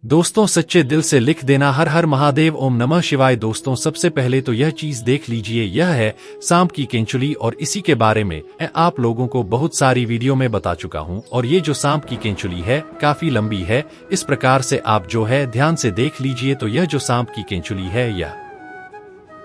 दोस्तों सच्चे दिल से लिख देना हर हर महादेव ओम नमः शिवाय। दोस्तों सबसे पहले तो यह चीज देख लीजिए, यह है सांप की केंचुली और इसी के बारे में आप लोगों को बहुत सारी वीडियो में बता चुका हूं। और ये जो सांप की केंचुली है काफी लंबी है, इस प्रकार से आप जो है ध्यान से देख लीजिए। तो यह जो सांप की केंचुली है यह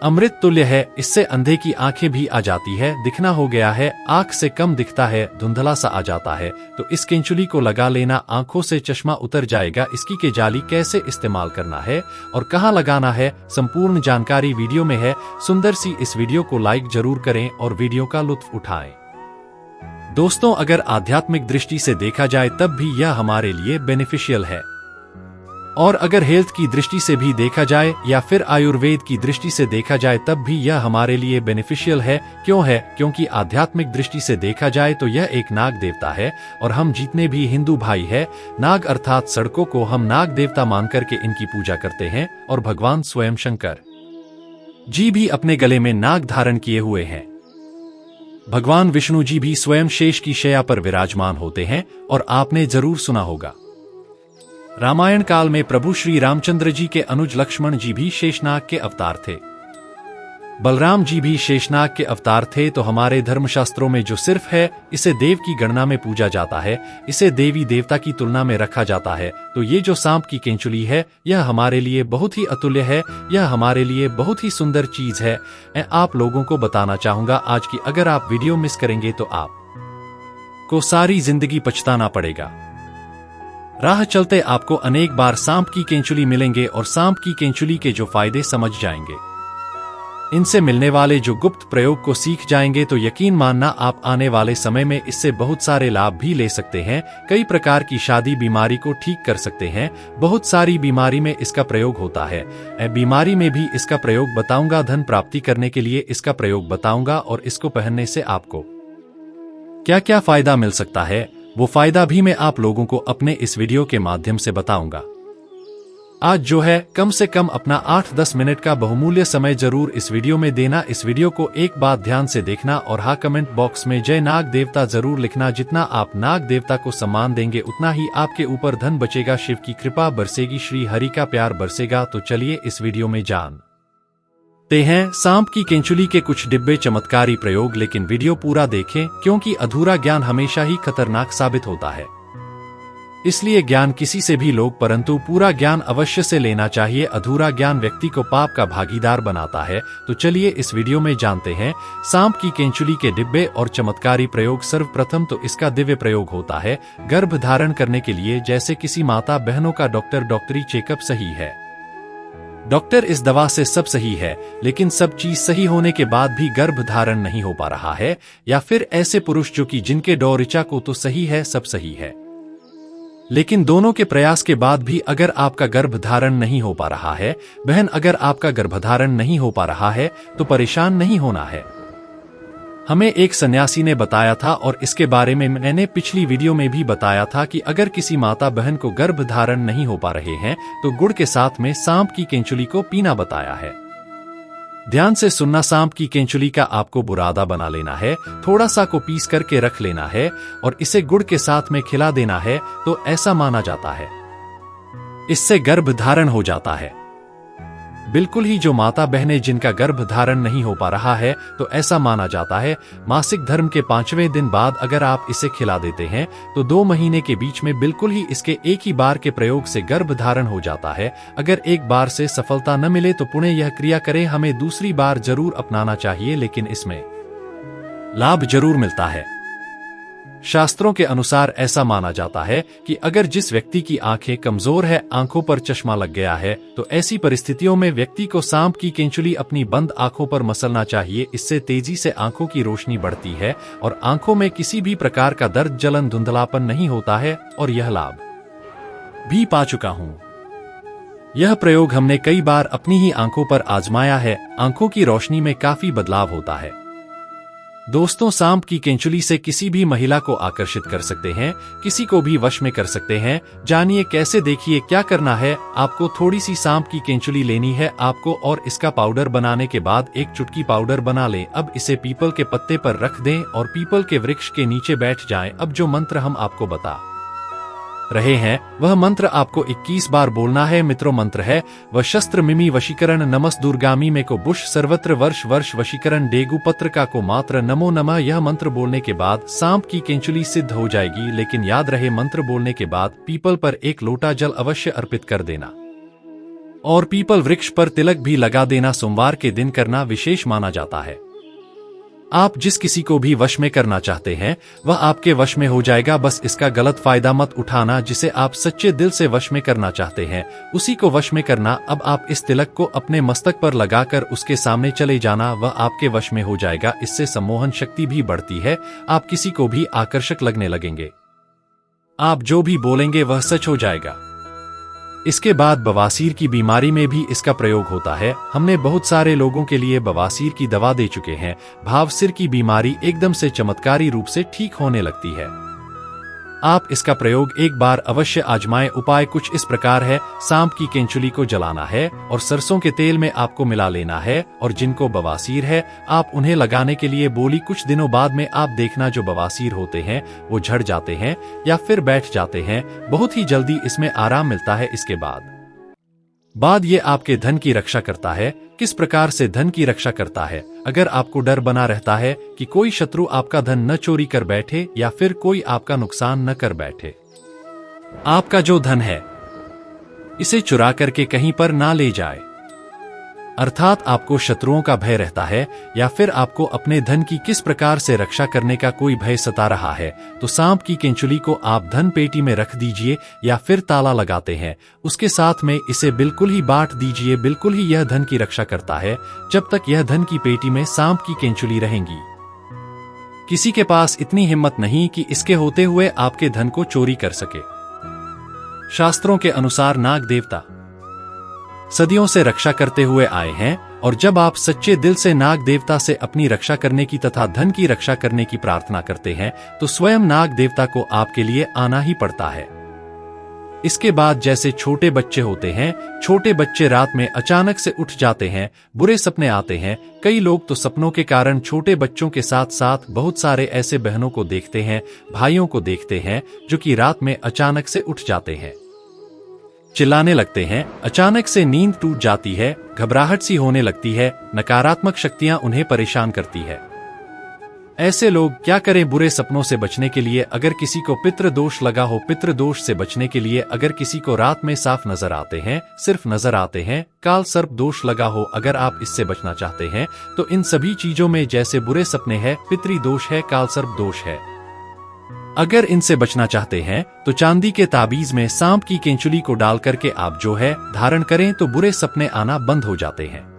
अमृत तुल्य है, इससे अंधे की आंखें भी आ जाती है, दिखना हो गया है, आंख से कम दिखता है, धुंधला सा आ जाता है। तो इस केंचुली को लगा लेना, आंखों से चश्मा उतर जाएगा। इसकी के जाली कैसे इस्तेमाल करना है और कहां लगाना है, संपूर्ण जानकारी वीडियो में है। सुंदर सी इस वीडियो को लाइक जरूर करें और वीडियो का लुत्फ उठाएं। दोस्तों अगर आध्यात्मिक दृष्टि से देखा जाए तब भी यह हमारे लिए बेनिफिशियल है, और अगर हेल्थ की दृष्टि से भी देखा जाए या फिर आयुर्वेद की दृष्टि से देखा जाए तब भी यह हमारे लिए बेनिफिशियल है। क्यों है? क्योंकि आध्यात्मिक दृष्टि से देखा जाए तो यह एक नाग देवता है, और हम जितने भी हिंदू भाई हैं, नाग अर्थात सड़कों को हम नाग देवता मान करके इनकी पूजा करते हैं। और भगवान स्वयं शंकर जी भी अपने गले में नाग धारण किए हुए हैं। भगवान विष्णु जी भी स्वयं शेष की शैया पर विराजमान होते हैं, और आपने जरूर सुना होगा रामायण काल में प्रभु श्री रामचंद्र जी के अनुज लक्ष्मण जी भी शेषनाग के अवतार थे, बलराम जी भी शेषनाग के अवतार थे। तो हमारे धर्मशास्त्रों में जो सिर्फ है इसे देव की गणना में पूजा जाता है, इसे देवी देवता की तुलना में रखा जाता है। तो ये जो सांप की केंचुली है यह हमारे लिए बहुत ही अतुल्य है, यह हमारे लिए बहुत ही सुंदर चीज है। मैं आप लोगों को बताना चाहूंगा आज की, अगर आप वीडियो मिस करेंगे तो आप को सारी जिंदगी पछताना पड़ेगा। राह चलते आपको अनेक बार सांप की केंचुली मिलेंगे और सांप की केंचुली के जो फायदे समझ जाएंगे, इनसे मिलने वाले जो गुप्त प्रयोग को सीख जाएंगे तो यकीन मानना आप आने वाले समय में इससे बहुत सारे लाभ भी ले सकते हैं। कई प्रकार की शादी बीमारी को ठीक कर सकते हैं, बहुत सारी बीमारी में इसका प्रयोग होता है। बीमारी में भी इसका प्रयोग बताऊंगा, धन प्राप्ति करने के लिए इसका प्रयोग बताऊंगा, और इसको पहनने से आपको क्या क्या फायदा मिल सकता है वो फायदा भी मैं आप लोगों को अपने इस वीडियो के माध्यम से बताऊंगा। आज जो है कम से कम अपना 8-10 मिनट का बहुमूल्य समय जरूर इस वीडियो में देना। इस वीडियो को एक बात ध्यान से देखना और हाँ कमेंट बॉक्स में जय नाग देवता जरूर लिखना। जितना आप नाग देवता को सम्मान देंगे उतना ही आपके ऊपर धन बचेगा, शिव की कृपा बरसेगी, श्री हरि का प्यार बरसेगा। तो चलिए इस वीडियो में जानते हैं सांप की केंचुली के कुछ डिब्बे चमत्कारी प्रयोग। लेकिन वीडियो पूरा देखें क्योंकि अधूरा ज्ञान हमेशा ही खतरनाक साबित होता है, इसलिए ज्ञान किसी से भी लोग परंतु पूरा ज्ञान अवश्य से लेना चाहिए। अधूरा ज्ञान व्यक्ति को पाप का भागीदार बनाता है। तो चलिए इस वीडियो में जानते हैं सांप की केंचुली के डिब्बे और चमत्कारी प्रयोग। सर्वप्रथम तो इसका दिव्य प्रयोग होता है गर्भ धारण करने के लिए। जैसे किसी माता बहनों का डॉक्टरी चेकअप सही है, डॉक्टर इस दवा से सब सही है, लेकिन सब चीज सही होने के बाद भी गर्भ धारण नहीं हो पा रहा है, या फिर ऐसे पुरुष जो कि जिनके ऋचा को तो सही है, सब सही है, लेकिन दोनों के प्रयास के बाद भी अगर आपका गर्भ धारण नहीं हो पा रहा है, बहन अगर आपका गर्भधारण नहीं हो पा रहा है तो परेशान नहीं होना है। हमें एक सन्यासी ने बताया था और इसके बारे में मैंने पिछली वीडियो में भी बताया था कि अगर किसी माता बहन को गर्भ धारण नहीं हो पा रहे हैं तो गुड़ के साथ में सांप की केंचुली को पीना बताया है। ध्यान से सुनना, सांप की केंचुली का आपको बुरादा बना लेना है, थोड़ा सा को पीस करके रख लेना है और इसे गुड़ के साथ में खिला देना है। तो ऐसा माना जाता है इससे गर्भ धारण हो जाता है। बिल्कुल ही जो माता बहनें जिनका गर्भ धारण नहीं हो पा रहा है तो ऐसा माना जाता है मासिक धर्म के 5वें दिन बाद अगर आप इसे खिला देते हैं तो 2 महीने के बीच में बिल्कुल ही इसके एक ही बार के प्रयोग से गर्भ धारण हो जाता है। अगर एक बार से सफलता न मिले तो पुनः यह क्रिया करें, हमें दूसरी बार जरूर अपनाना चाहिए, लेकिन इसमें लाभ जरूर मिलता है। शास्त्रों के अनुसार ऐसा माना जाता है कि अगर जिस व्यक्ति की आंखें कमजोर है, आंखों पर चश्मा लग गया है, तो ऐसी परिस्थितियों में व्यक्ति को सांप की केंचुली अपनी बंद आंखों पर मसलना चाहिए। इससे तेजी से आंखों की रोशनी बढ़ती है और आंखों में किसी भी प्रकार का दर्द, जलन, धुंधलापन नहीं होता है, और यह लाभ भी पा चुका हूं। यह प्रयोग हमने कई बार अपनी ही आंखों पर आजमाया है, आंखों की रोशनी में काफी बदलाव होता है। दोस्तों सांप की केंचुली से किसी भी महिला को आकर्षित कर सकते हैं, किसी को भी वश में कर सकते हैं। जानिए कैसे, देखिए क्या करना है। आपको थोड़ी सी सांप की केंचुली लेनी है आपको, और इसका पाउडर बनाने के बाद 1 चुटकी पाउडर बना लें। अब इसे पीपल के पत्ते पर रख दें और पीपल के वृक्ष के नीचे बैठ जाएं। अब जो मंत्र हम आपको बता रहे हैं वह मंत्र आपको 21 बार बोलना है। मित्रों, मंत्र है वह शस्त्र मिमी वशीकरण नमस दुर्गामी में को बुश सर्वत्र वर्ष वर्ष वशीकरण डेगु पत्रका को मात्र नमो नमः। यह मंत्र बोलने के बाद सांप की केंचुली सिद्ध हो जाएगी, लेकिन याद रहे मंत्र बोलने के बाद पीपल पर एक लोटा जल अवश्य अर्पित कर देना और पीपल वृक्ष पर तिलक भी लगा देना। सोमवार के दिन करना विशेष माना जाता है। आप जिस किसी को भी वश में करना चाहते हैं वह आपके वश में हो जाएगा, बस इसका गलत फायदा मत उठाना। जिसे आप सच्चे दिल से वश में करना चाहते हैं उसी को वश में करना। अब आप इस तिलक को अपने मस्तक पर लगाकर उसके सामने चले जाना, वह आपके वश में हो जाएगा। इससे सम्मोहन शक्ति भी बढ़ती है, आप किसी को भी आकर्षक लगने लगेंगे। आप जो भी बोलेंगे वह सच हो जाएगा। इसके बाद बवासीर की बीमारी में भी इसका प्रयोग होता है। हमने बहुत सारे लोगों के लिए बवासीर की दवा दे चुके हैं। भाव सिर की बीमारी एकदम से चमत्कारी रूप से ठीक होने लगती है। आप इसका प्रयोग एक बार अवश्य आजमाएं। उपाय कुछ इस प्रकार है। सांप की केंचुली को जलाना है और सरसों के तेल में आपको मिला लेना है, और जिनको बवासीर है आप उन्हें लगाने के लिए बोली। कुछ दिनों बाद में आप देखना जो बवासीर होते हैं वो झड़ जाते हैं या फिर बैठ जाते हैं। बहुत ही जल्दी इसमें आराम मिलता है। इसके बाद ये आपके धन की रक्षा करता है। किस प्रकार से धन की रक्षा करता है? अगर आपको डर बना रहता है कि कोई शत्रु आपका धन न चोरी कर बैठे या फिर कोई आपका नुकसान न कर बैठे, आपका जो धन है इसे चुरा करके कहीं पर ना ले जाए, अर्थात आपको शत्रुओं का भय रहता है या फिर आपको अपने धन की किस प्रकार से रक्षा करने का कोई भय सता रहा है, तो सांप की केंचुली को आप धन पेटी में रख दीजिए या फिर ताला लगाते हैं उसके साथ में इसे बिल्कुल ही बांट दीजिए। बिल्कुल ही यह धन की रक्षा करता है जब तक यह धन की पेटी में सांप की केंचुली रहेंगी। किसी के पास इतनी हिम्मत नहीं कि इसके होते हुए आपके धन को चोरी कर सके। शास्त्रों के अनुसार नाग देवता सदियों से रक्षा करते हुए आए हैं, और जब आप सच्चे दिल से नाग देवता से अपनी रक्षा करने की तथा धन की रक्षा करने की प्रार्थना करते हैं तो स्वयं नाग देवता को आपके लिए आना ही पड़ता है। इसके बाद जैसे छोटे बच्चे होते हैं, छोटे बच्चे रात में अचानक से उठ जाते हैं, बुरे सपने आते हैं। कई लोग तो सपनों के कारण छोटे बच्चों के साथ साथ बहुत सारे ऐसे बहनों को देखते हैं, भाइयों को देखते हैं जो कि रात में अचानक से उठ जाते हैं, चिल्लाने लगते हैं, अचानक से नींद टूट जाती है, घबराहट सी होने लगती है, नकारात्मक शक्तियां उन्हें परेशान करती है। ऐसे लोग क्या करें बुरे सपनों से बचने के लिए? अगर किसी को पितृ दोष लगा हो, पितृ दोष से बचने के लिए अगर किसी को रात में साफ नजर आते हैं, सिर्फ नजर आते हैं, काल सर्प दोष लगा हो, अगर आप इससे बचना चाहते हैं तो इन सभी चीजों में जैसे बुरे सपने हैं, पितृ दोष है, काल सर्प दोष है, अगर इनसे बचना चाहते हैं तो चांदी के ताबीज में सांप की केंचुली को डाल करके आप जो है धारण करें तो बुरे सपने आना बंद हो जाते हैं।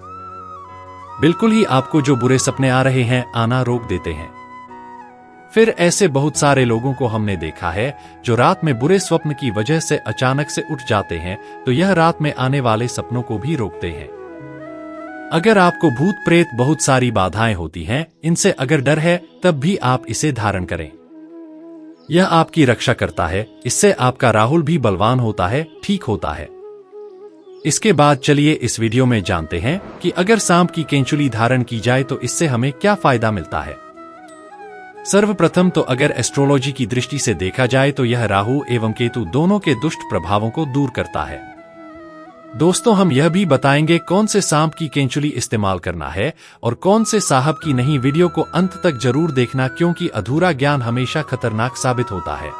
बिल्कुल ही आपको जो बुरे सपने आ रहे हैं आना रोक देते हैं। फिर ऐसे बहुत सारे लोगों को हमने देखा है जो रात में बुरे स्वप्न की वजह से अचानक से उठ जाते हैं, तो यह रात में आने वाले सपनों को भी रोकते हैं। अगर आपको भूत प्रेत बहुत सारी बाधाएं होती हैं, इनसे अगर डर है तब भी आप इसे धारण करें, यह आपकी रक्षा करता है। इससे आपका राहुल भी बलवान होता है, ठीक होता है। इसके बाद चलिए इस वीडियो में जानते हैं कि अगर सांप की केंचुली धारण की जाए तो इससे हमें क्या फायदा मिलता है। सर्वप्रथम तो अगर एस्ट्रोलॉजी की दृष्टि से देखा जाए तो यह राहु एवं केतु दोनों के दुष्ट प्रभावों को दूर करता है। दोस्तों, हम यह भी बताएंगे कौन से सांप की केंचुली इस्तेमाल करना है और कौन से साहब की नहीं। वीडियो को अंत तक जरूर देखना, क्योंकि अधूरा ज्ञान हमेशा खतरनाक साबित होता है।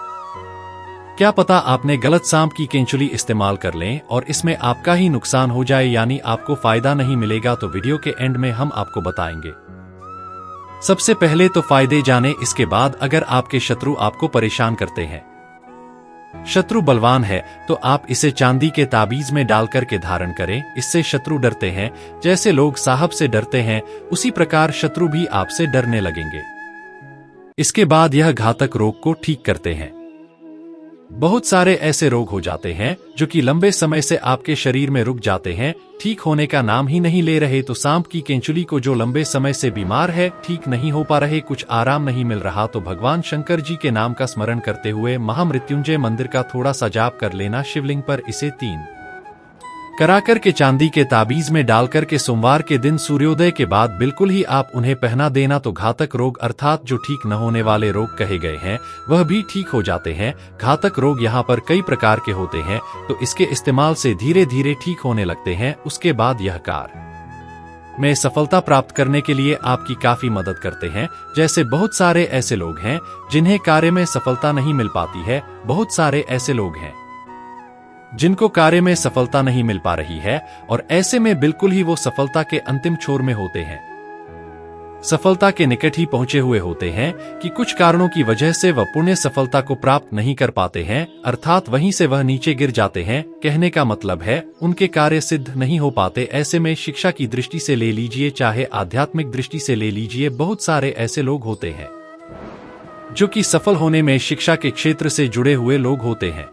क्या पता आपने गलत सांप की केंचुली इस्तेमाल कर लें और इसमें आपका ही नुकसान हो जाए, यानी आपको फायदा नहीं मिलेगा। तो वीडियो के एंड में हम आपको बताएंगे। सबसे पहले तो फायदे जाने, इसके बाद अगर आपके शत्रु आपको परेशान करते हैं, शत्रु बलवान है, तो आप इसे चांदी के ताबीज में डाल करके धारण करें। इससे शत्रु डरते हैं, जैसे लोग साहब से डरते हैं उसी प्रकार शत्रु भी आपसे डरने लगेंगे। इसके बाद यह घातक रोग को ठीक करते हैं। बहुत सारे ऐसे रोग हो जाते हैं जो कि लंबे समय से आपके शरीर में रुक जाते हैं, ठीक होने का नाम ही नहीं ले रहे। तो सांप की केंचुली को जो लंबे समय से बीमार है, ठीक नहीं हो पा रहे, कुछ आराम नहीं मिल रहा, तो भगवान शंकर जी के नाम का स्मरण करते हुए महामृत्युंजय मंदिर का थोड़ा सा जाप कर लेना। शिवलिंग पर इसे 3 कराकर के चांदी के ताबीज में डालकर के सोमवार के दिन सूर्योदय के बाद बिल्कुल ही आप उन्हें पहना देना तो घातक रोग अर्थात जो ठीक न होने वाले रोग कहे गए हैं वह भी ठीक हो जाते हैं। घातक रोग यहाँ पर कई प्रकार के होते हैं, तो इसके इस्तेमाल से धीरे धीरे ठीक होने लगते हैं। उसके बाद यह कार्य में सफलता प्राप्त करने के लिए आपकी काफी मदद करते हैं। जैसे बहुत सारे ऐसे लोग हैं जिन्हें कार्य में सफलता नहीं मिल पाती है, बहुत सारे ऐसे लोग हैं जिनको कार्य में सफलता नहीं मिल पा रही है और ऐसे में बिल्कुल ही वो सफलता के अंतिम छोर में होते हैं, सफलता के निकट ही पहुंचे हुए होते हैं कि कुछ कारणों की वजह से वह पुण्य सफलता को प्राप्त नहीं कर पाते हैं, अर्थात वहीं से वह नीचे गिर जाते हैं। कहने का मतलब है उनके कार्य सिद्ध नहीं हो पाते। ऐसे में शिक्षा की दृष्टि से ले लीजिए, चाहे आध्यात्मिक दृष्टि से ले लीजिए, बहुत सारे ऐसे लोग होते हैं जो कि सफल होने में शिक्षा के क्षेत्र से जुड़े हुए लोग होते हैं।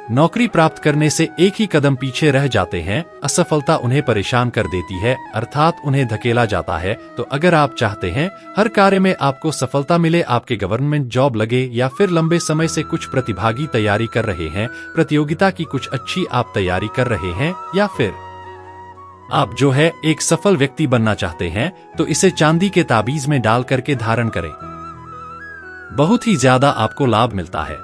नौकरी प्राप्त करने से एक ही कदम पीछे रह जाते हैं, असफलता उन्हें परेशान कर देती है, अर्थात उन्हें धकेला जाता है। तो अगर आप चाहते हैं हर कार्य में आपको सफलता मिले, आपके गवर्नमेंट जॉब लगे या फिर लंबे समय से कुछ प्रतिभागी तैयारी कर रहे हैं, प्रतियोगिता की कुछ अच्छी आप तैयारी कर रहे हैं, या फिर आप जो है एक सफल व्यक्ति बनना चाहते हैं, तो इसे चांदी के ताबीज में डाल करके धारण करें, बहुत ही ज्यादा आपको लाभ मिलता है।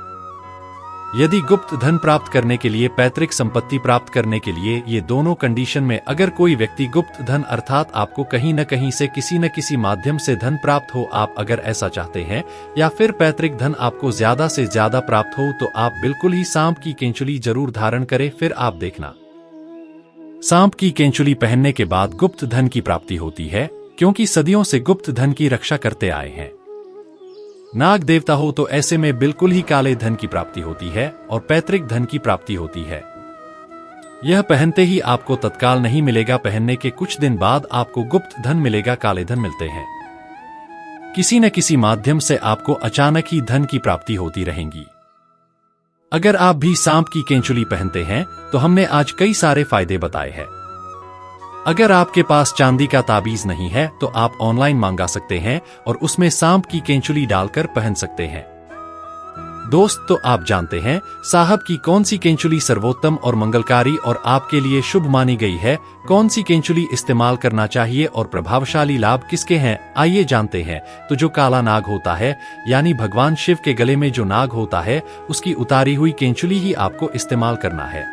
यदि गुप्त धन प्राप्त करने के लिए, पैतृक संपत्ति प्राप्त करने के लिए, ये दोनों कंडीशन में अगर कोई व्यक्ति गुप्त धन अर्थात आपको कहीं न कहीं से किसी न किसी माध्यम से धन प्राप्त हो, आप अगर ऐसा चाहते हैं, या फिर पैतृक धन आपको ज्यादा से ज्यादा प्राप्त हो, तो आप बिल्कुल ही सांप की केंचुली जरूर धारण करें। फिर आप देखना सांप की केंचुली पहनने के बाद गुप्त धन की प्राप्ति होती है, क्योंकि सदियों से गुप्त धन की रक्षा करते आए हैं। नाग देवता हो तो ऐसे में बिल्कुल ही काले धन की प्राप्ति होती है और पैतृक धन की प्राप्ति होती है। यह पहनते ही आपको तत्काल नहीं मिलेगा, पहनने के कुछ दिन बाद आपको गुप्त धन मिलेगा, काले धन मिलते हैं। किसी न किसी माध्यम से आपको अचानक ही धन की प्राप्ति होती रहेगी। अगर आप भी सांप की केंचुली पहनते हैं तो हमने आज कई सारे फायदे बताए हैं। अगर आपके पास चांदी का ताबीज नहीं है तो आप ऑनलाइन मंगा सकते हैं और उसमें सांप की केंचुली डालकर पहन सकते हैं। दोस्त, तो आप जानते हैं साहब की कौन सी केंचुली सर्वोत्तम और मंगलकारी और आपके लिए शुभ मानी गई है, कौन सी केंचुली इस्तेमाल करना चाहिए और प्रभावशाली लाभ किसके हैं, आइए जानते हैं। तो जो काला नाग होता है, यानी भगवान शिव के गले में जो नाग होता है, उसकी उतारी हुई केंचुली ही आपको इस्तेमाल करना है।